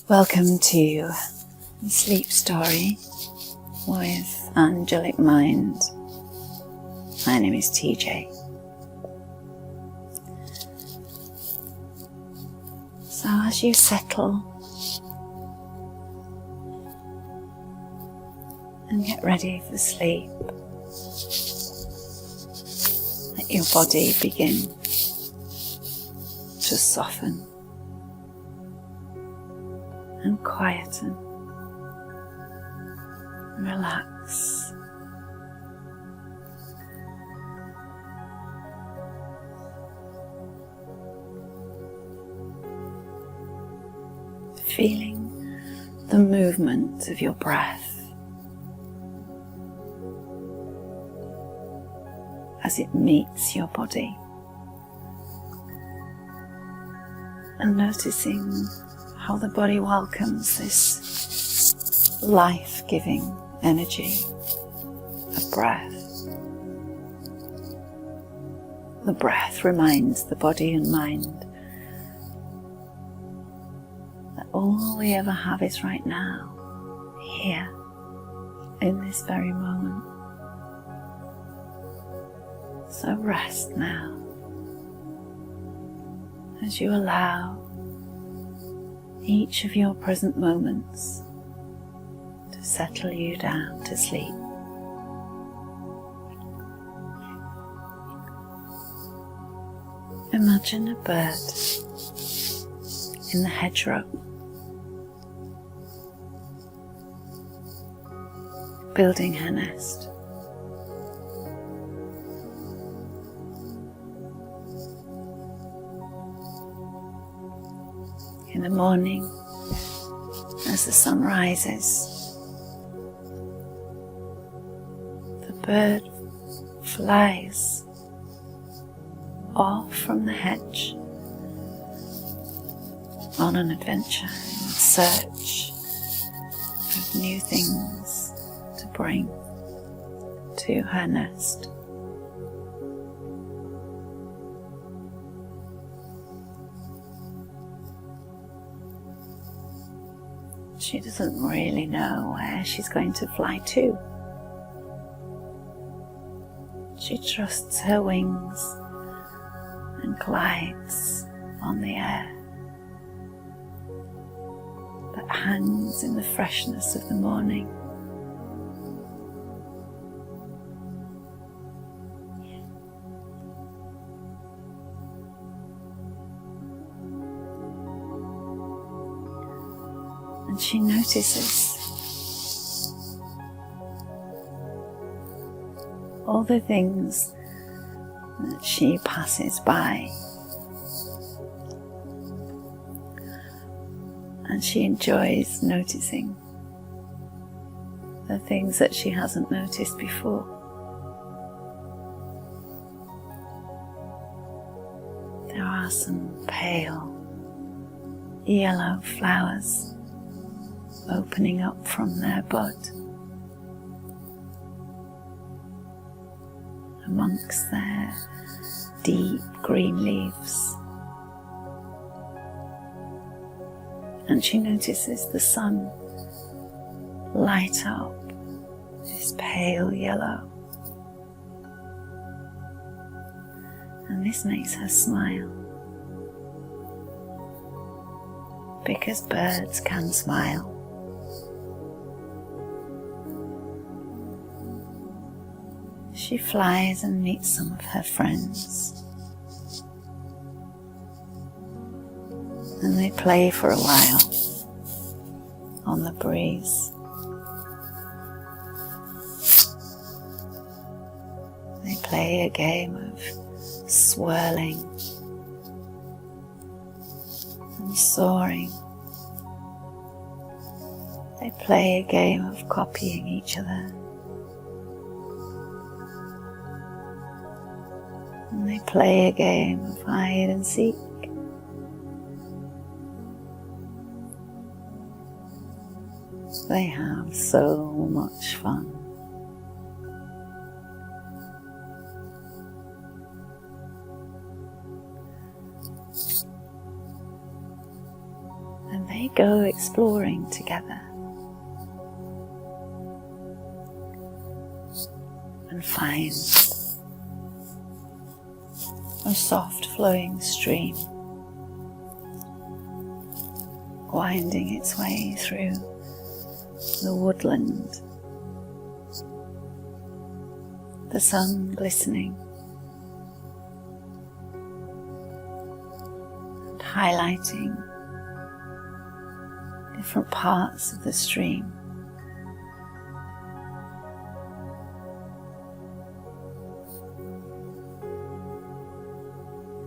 Welcome to the Sleep Story with Angelic Mind. My name is TJ. So as you settle and get ready for sleep, let your body begin to soften and quieten, relax. Feeling the movement of your breath as it meets your body, and noticing how the body welcomes this life-giving energy of breath. The breath reminds the body and mind that all we ever have is right now, here, in this very moment. So rest now as you allow each of your present moments to settle you down to sleep. Imagine a bird in the hedgerow, building her nest. In the morning, as the sun rises, the bird flies off from the hedge on an adventure in search of new things to bring to her nest. She doesn't really know where she's going to fly to. She trusts her wings and glides on the air that hangs in the freshness of the morning. And she notices all the things that she passes by, and she enjoys noticing the things that she hasn't noticed before. There are some pale yellow flowers opening up from their bud amongst their deep green leaves, and she notices the sun light up this pale yellow, and this makes her smile, because birds can smile. She flies and meets some of her friends, and they play for a while on the breeze. They play a game of swirling and soaring. They play a game of copying each other. And they play a game of hide and seek. They have so much fun. And they they go exploring together and find a soft flowing stream winding its way through the woodland, the sun glistening and highlighting different parts of the stream.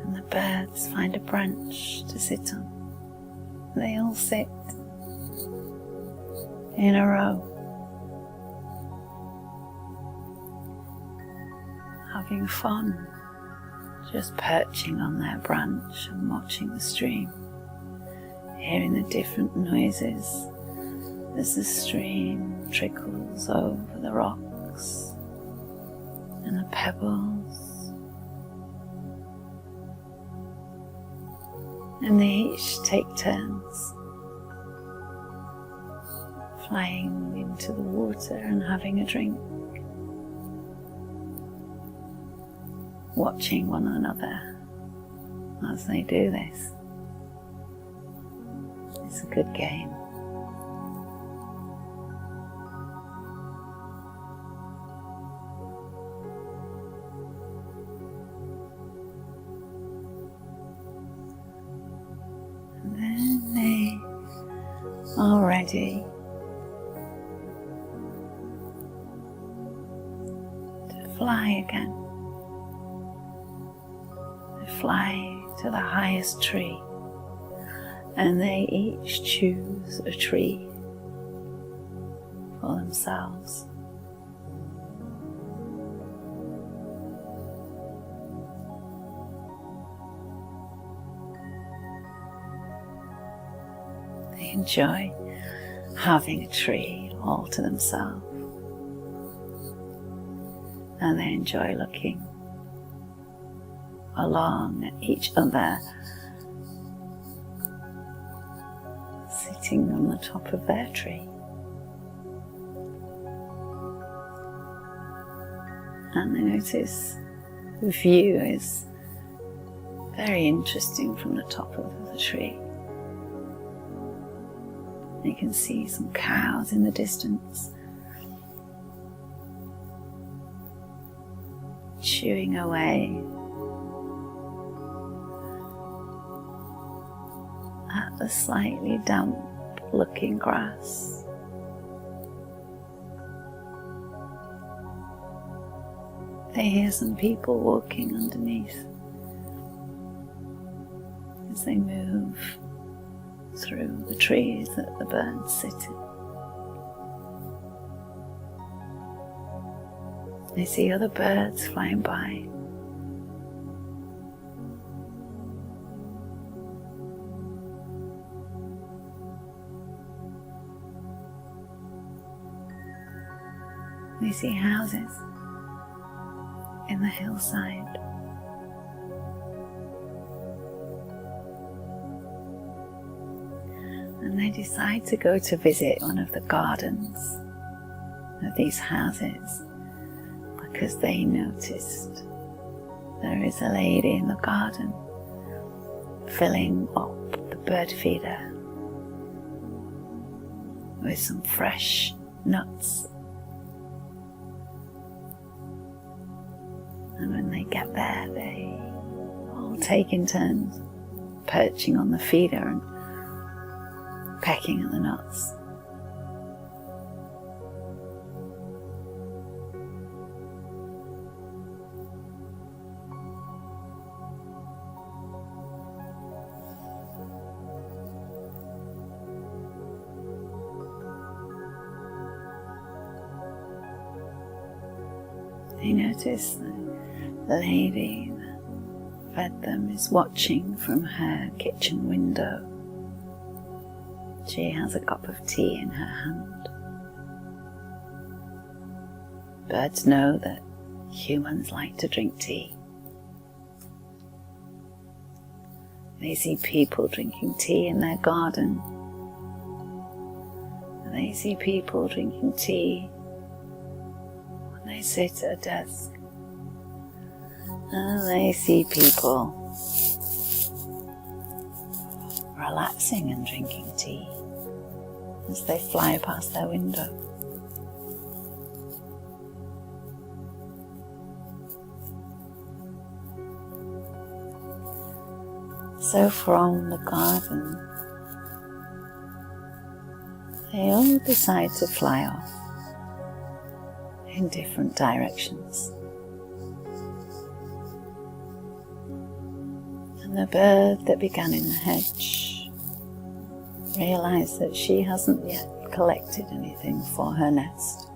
And the birds find a branch to sit on. They all sit in a row, having fun, just perching on their branch and watching the stream, hearing the different noises as the stream trickles over the rocks and the pebbles. And they each take turns flying into the water and having a drink, watching one another as they do this. It's a good game. And then they are ready to fly again. They fly to the highest tree, and they each choose a tree for themselves. They enjoy having a tree all to themselves, and they enjoy looking along at each other, sitting on the top of their tree. And they notice the view is very interesting from the top of the tree. You can see some cows in the distance, chewing away at the slightly damp looking grass. They hear some people walking underneath as they move through the trees that the birds sit in. They see other birds flying by. They see houses in the hillside. And they decide to go to visit one of the gardens of these houses, because they noticed there is a lady in the garden filling up the bird feeder with some fresh nuts. And when they get there, they all take in turns perching on the feeder and pecking at the nuts. They notice that the lady that fed them is watching from her kitchen window. She has a cup of tea in her hand. Birds know that humans like to drink tea. They see people drinking tea in their garden, they see people drinking tea when they sit at a desk. And they see people relaxing and drinking tea as they fly past their window. So from the garden, they all decide to fly off in different directions. And the bird that began in the hedge realized that she hasn't yet collected anything for her nest.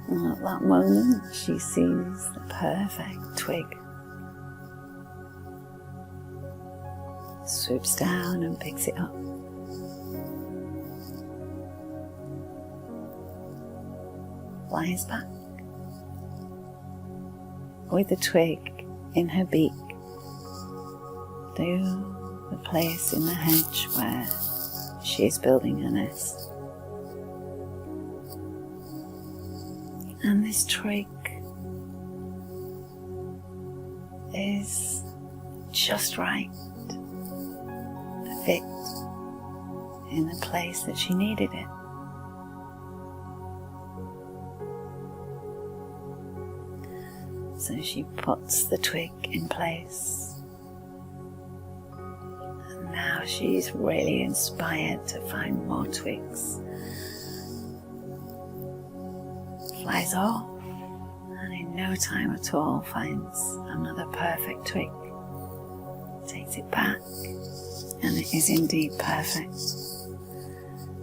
And at that moment, she sees the perfect twig. Swoops down and picks it up. Flies back with the twig in her beak to the place in the hedge where she is building her nest. And this twig is just right to fit in the place that she needed it. So she puts the twig in place, and now she's really inspired to find more twigs. Flies off, and in no time at all finds another perfect twig. Takes it back, and it is indeed perfect.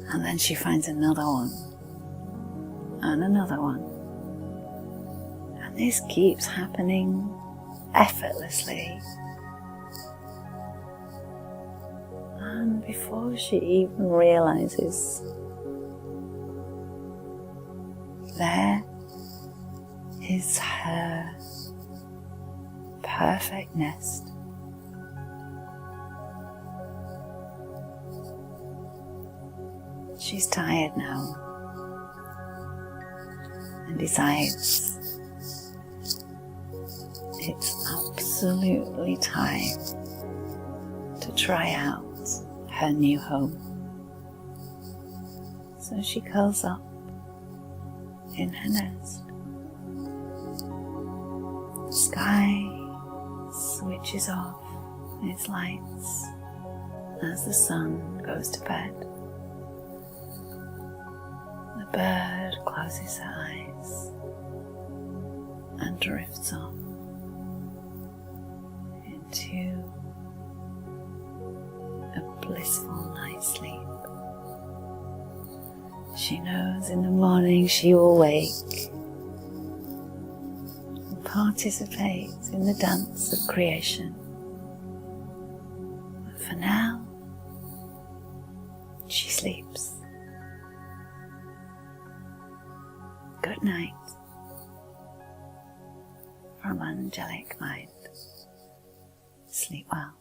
And then she finds another one, and another one. This keeps happening effortlessly. And before she even realizes, there is her perfect nest. She's tired now and decides it's absolutely time to try out her new home. So she curls up in her nest. The sky switches off its lights as the sun goes to bed. The bird closes her eyes and drifts off into a blissful night's sleep. She knows in the morning she will wake and participate in the dance of creation. But for now, she sleeps. Good night from Angelic Mind. Sleep well.